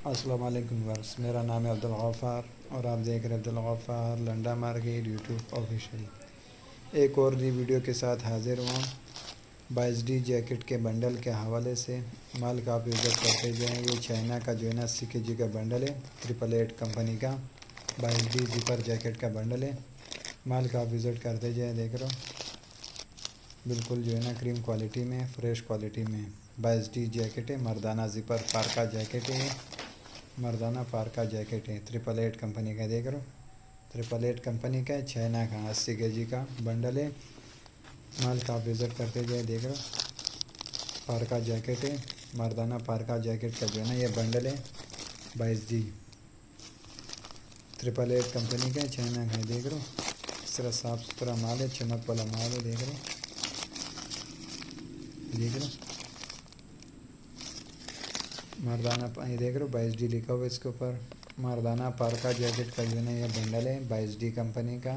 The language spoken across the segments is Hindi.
अस्सलाम वालेकुम वर्स, मेरा नाम है अब्दुल गफ़ार और आप देख रहे हैं Abdul Gaffar Landa market YouTube official. एक और नई वीडियो के साथ हाज़िर हुआ 22D जैकेट के बंडल के हवाले से। माल का आप विज़िट करते जाएँ। ये चाइना का जो है ना 80 kg का बंडल है, 888 कंपनी का 22D ज़िपर जैकेट का बंडल है। माल का आप विज़िट करते जाएँ। देख रहे हो बिल्कुल जो है ना क्रीम क्वालिटी में, फ्रेश क्वालिटी में 22D जैकेट है। मर्दाना ज़िपर पार्का जैकेट है, मर्दाना पार्का जैकेट है, 888 कंपनी का। देख रहे हो 888 कंपनी का है, चाइना का 80 kg का बंडल है। माल का आप विज़िट करते जाए। देख रहे हो पार्का जैकेट है, मर्दाना पार्का जैकेट का जो है ना ये बंडल है 22D 888 कंपनी का है, चाइना का है। देख रहे हो इस तरह साफ़ सुथरा माल है, चमक वाला माल है। देख रहे हो मर्दाना ये देख रहे हो 22D लिखा हुआ है इसके ऊपर। मर्दाना पार्का जैकेट का जो है ना ये बंडल है 22D कंपनी का,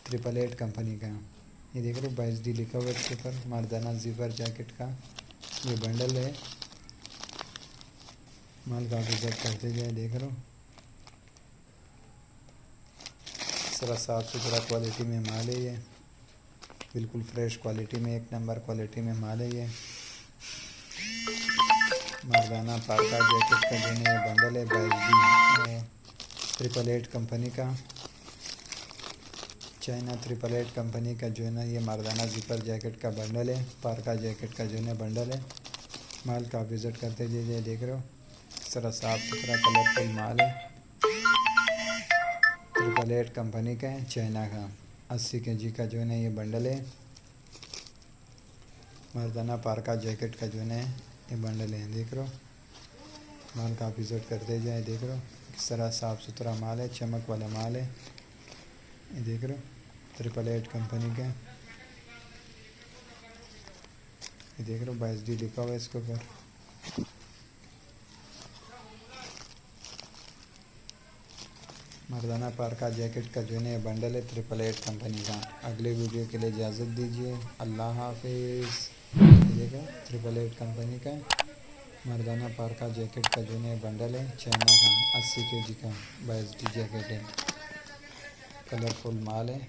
888 कंपनी का। ये देख रहे हो 22D लिखा हुआ है इसके ऊपर। मर्दाना ज़िपर जैकेट का ये बंडल है। माल का विज़िट करते जाए। देख रहे हो इस तरह साफ़ सुथरा क्वालिटी में माल है। ये बिल्कुल फ्रेश क्वालिटी में, एक नंबर क्वालिटी में माल है। ये मर्दाना पार्का जैकेट का जो है ये बंडल है 22D 888 कंपनी का, चाइना 888 कंपनी का जो है ना ये मर्दाना ज़िपर जैकेट का बंडल है, पार्का जैकेट का जो है ना बंडल है। माल का विज़िट करते जाइए। देख रहे हो इस तरह साफ़ सुथरा कलरफुल माल है, 888 कंपनी का है, चाइना का 80 kg का जो है ना ये बंडल है। मर्दाना पार्का जैकेट का जो है ना ये बंडल है। देख रहे हो माल का विज़िट करते जाए। देख रहे हो किस तरह साफ़ सुथरा माल है, चमक वाला माल है। ये देख रहे हो 888 कंपनी का। ये देख रहे हो 22D लिखा हुआ है इसके ऊपर। मर्दाना पार्का जैकेट का जो है ना बंडल है 888 कंपनी का। अगले वीडियो के लिए इजाज़त दीजिए। अल्लाह हाफिज़। ये देखो 888 कंपनी का मर्दाना पार्का जैकेट का जो है बंडल है, चाइना का 80 kg का 22D जैकेट है, कलरफुल माल है।